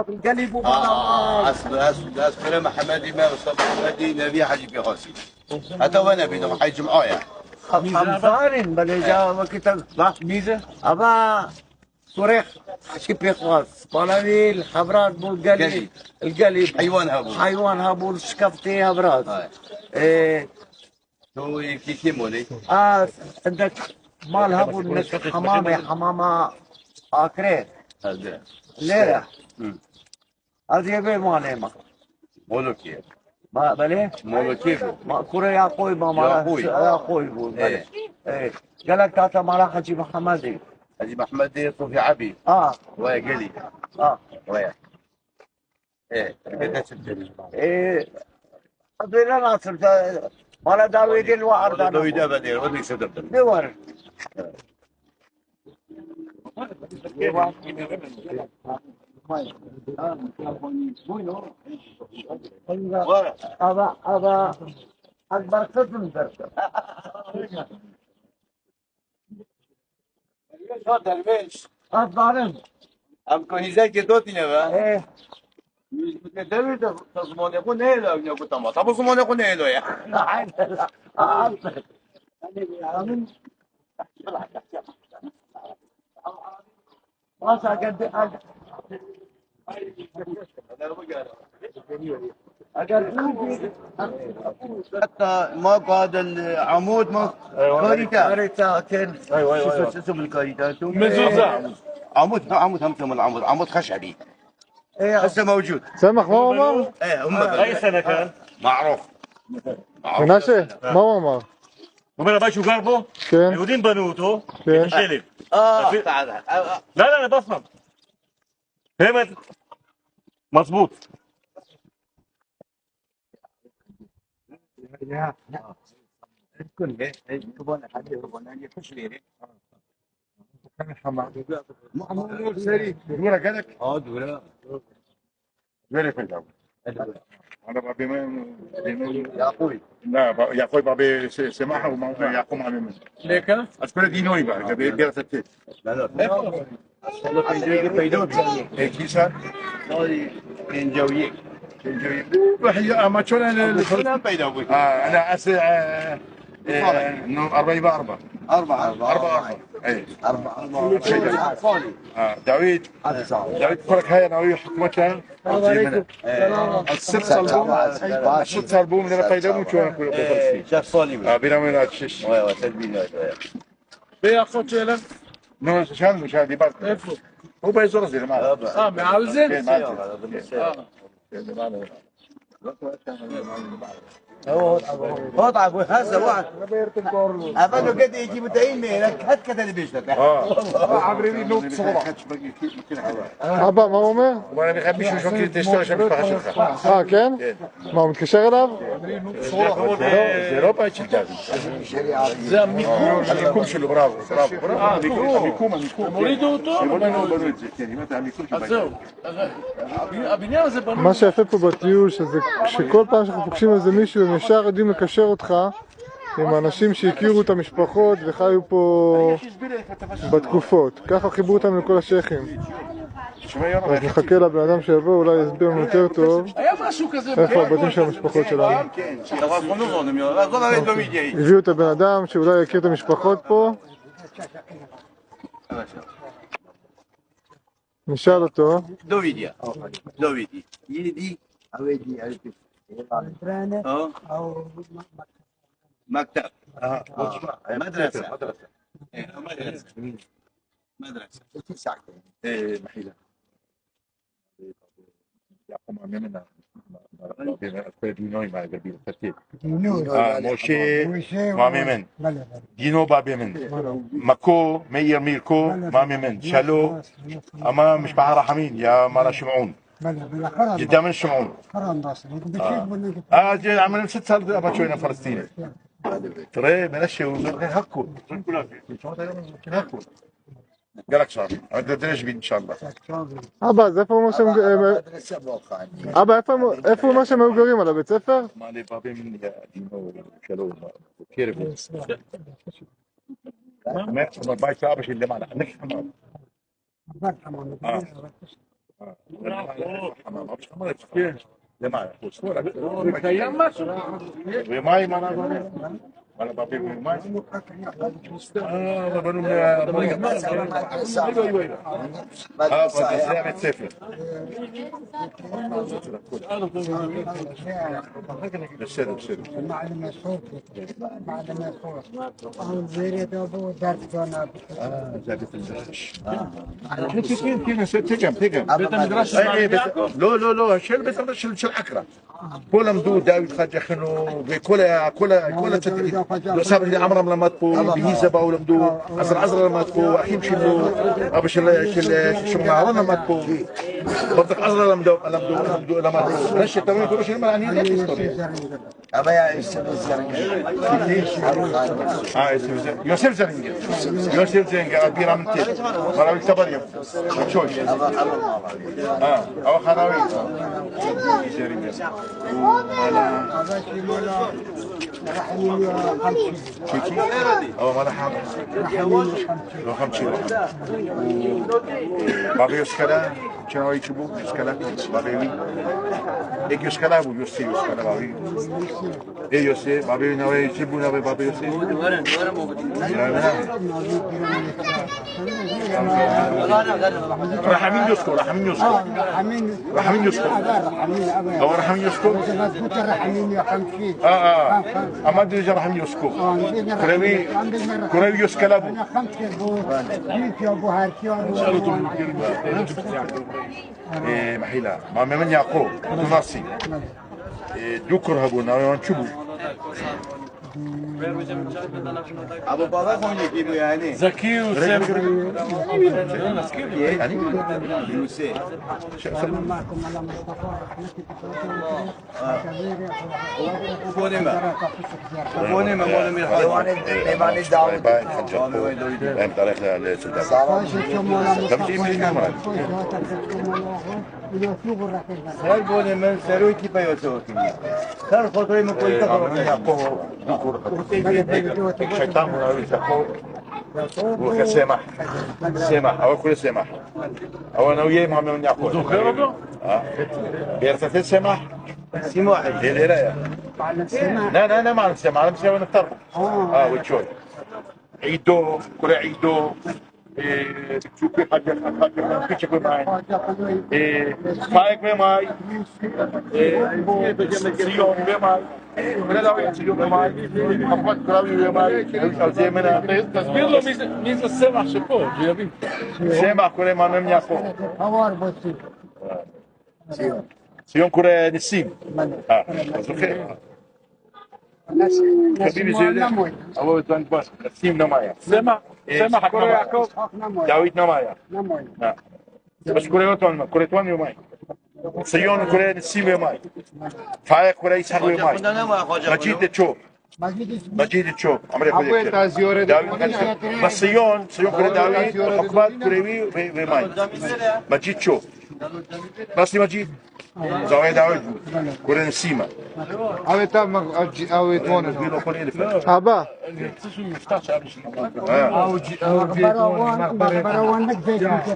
القلب وبلا اسفل محمدي ما مصطفى محمدي نبي حاجي في خاصي حتى وانا بينهم حيجمعوا يعني خمسان بل جا كتاب ميزه ابا صريخ حكي في خاص بلاني الحبرات بالقلب القلب حيوان هابول شكفتي هبرات ايه هو كيكي مولي عندك مال هابول انك حمامه اكريت ليه هذه يبي مالي مولو كيف بله مولو كيفو ما كوري يا اخوي ما مالا يا اخوي بله ايه قال لك تاتا مالا حجي محمدي حجي محمدي طوفي عبي ويا قلي ويا ايه ايه قبل ناصر مالا داويد الوعر داويد ابدي ودي سدبت دور ابا اكبر قسم درك شو درويش الظالم ام كوني زي كدوتي نبا ايه داويد تزمون يكون هيلو يكون تما طب زمون يكون هيلو يا حتى ما قاد العمود ما كاريتا كان شو اسم الكاريتا مزوزة عمود همتم العمود عمود خشبي هسه موجود سامح ما عمر؟ ايه هم اي سنة كان؟ معروف مناشي ما عمر؟ ومن باشو قربه كان يهودين بنوته كان شلب تعال لا انا بصمم فهمت مظبوط مأمور سري دورة قالك دورة وين في الجو انا بابي يا اخوي لا يا اخوي بابي سماحه وما يعقوم على من ليك اشكر دينوي بقى قبل ديرة التيت لا والله بيدوب كيسان انجويك بحي ما شلون انا بيدوب انا اس 4 4 اي 4 داويد فرق هاي انا حكمتها الست صلبوم من القيدم وشو نقول شاف صالي بينا من الشش وي تدبينا بيا خوتي نو شان مش هذه بعد هو بيزور زي ما معاوزين وضع ابو هذا واحد ابدا قد يجي متين لك هات كذا اللي بيشتغل عبريني نوت صوره أبا ما عمر؟ وانا بخبيش شو كنت تشتغل عشان تفحص كان؟ ما هو متكشر ألعب؟ زيروبا تشجع زي ميكو شلو برافو ميكوم مريدو تو מה שיפה פה בטיול שזה שכל פעם שאנחנו פוגשים איזה מישהו הם ישר יודעים לקשר אותך עם האנשים שהכירו את המשפחות וחיו פה בתקופות. ככה חיברו אותם לכל השייחים. אז נחכה לבן אדם שיבוא, אולי יסביר לנו יותר טוב איפה הבתים של המשפחות שלנו. הביאו את הבן אדם שאולי יכיר את המשפחות פה. נשאל אותו. دويدي يدي اويدي مكتب مدرسة مدرسة محيلة يعقوم عميمنا دينوي مع قلبي الفتيت موشي مامي من دينو بابي من مكو مير ميركو مامي من شالو اما مش بحر رحمين يا مرا شمعون جدا من شمعون عملنا 6 سال ابا شوينا فلسطيني ترى بلاش هكو قالك صار عندنا ان شاء الله אבא, אז איפה מה שהם... אבא, איפה מה שהם היו גרים? על הבית ספר? ما لي بابي من دينو شالو كيرف ما باي صعب اللي معنا نحن קיים משהו? وماي ما انا انا بابي ماي ما بنو ايوه بيت سفر بالشرب بالشرب معلم الصوت معلم الصوت زيري ابو درس جناب جابت الجحش كيف تجم בית המדרש של מעלה יעקב? לא, של בית המדרש של עקרא. פה למדו דוד חג'חנו וכל הצדיקים. סבא עמרם למד פה, בהיזה באו למדו, עזרא למד פה, אחים שלו, אבא של שמעון אהרון למד פה, בטח עזרא למד פה. רשת, תמיד כל השנים אני יודע את ההיסטוריה. أبا يا יוסף זרינגר. יוסף זרינגר, בירה מנתיל. מראוי צבריה. בצ'וש. أو خراوي أو ما لحم لو خمسين بابي يسكلا شنو يجيبوا يسكلا بابي إيه يسكلا أبو يوسي يسكلا بابي إيه يوسي بابي نوي يجيبوا نوي بابي يوسي رحمين يسكو رحمين يسكو رحمين يسكو أو رحمين يسكو أما أدري جا رحمين يسكو كروي يسكلابو محيلا ما من يعقوب تناسي دوكر هبونا وانشبو أبو بابا خون يجيبوا يعني זקי יוסף. يعني يوسف معكم على مصطفى رحمتي وبونما مولم الحيوان الإيمان الدعوة باين خجل باين طريق للسودان سر بونما سروي كي بيوتو سر خطوي مكوي الشيطان مناوي تقول هو كسمح سمح أو كل سمح أو أنا وياه ما من يعقوب זוכר אותו? بيرتفع سمح سيم واحد ليه لا لا ما نسمع ما نسمع نضطر وتشوي عيدو كل عيدو تشوفي حاجة كيشك معي فايق معي سيون معي ولا داوي سيون معي أفضل كراوي معي زي منا תסביר לו מי זה סמח שפה, שיבין. سمع كل ما من يعقوب هوار بوسي سيون كل نسيم زخير حبيبي زي أول تاني بس نسيم نمايا סמח כמו יעקב. داويد نمايا بس كوريتوان يومين سيون كوري نسيم يومين فايق كوري يسحق يومين مجيد تشوف مجيد تشوف عمري خذ بس سيون كوري داويد حكمات كوري يومين مجيد تشوف بس مجيد زاوية داويد كوري نسيمة أو يتونس بينو كل اللي فات أبا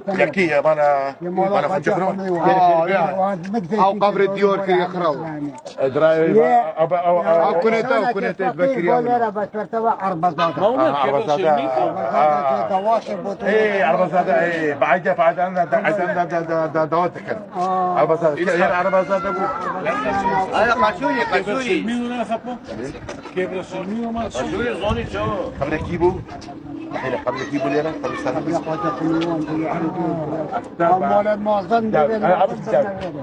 يحكي يا مانا خجفرون أو قبر الديور كي يخرو أو كنت بكري מה הוא אומר? קבר של מי? ايه عربزادة ايه بعد انا دواتك عربزادة هنا عربزادة هذا قشوري קבר של قشوري מי הוא אומר לך פה? קבר של מי הוא אומר? قشوري زوني شو قبل كيبو قبل كيبو ليرة قبل سنة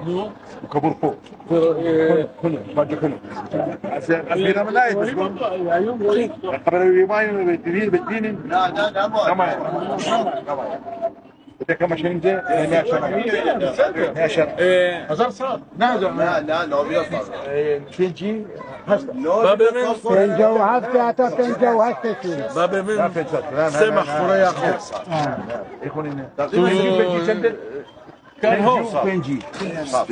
נו, وكبر فوق باقي كله أسبينا من لا يتسكون היום רואים. قبل يومين بالدين لا كمان بدك كم شهرين زين 100 شهر 100 شهر עזר סעד. نعم لا لو بيصل تيجي هسه בא באמת. בא באמת. لا في סמח קורא יעקב. يكون כאן הור. بنجي صت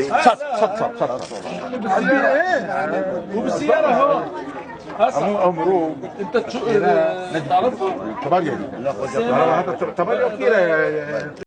הוא בסיירה הור. أمره انت تعرفه؟ تبالي هذا تبالي كثير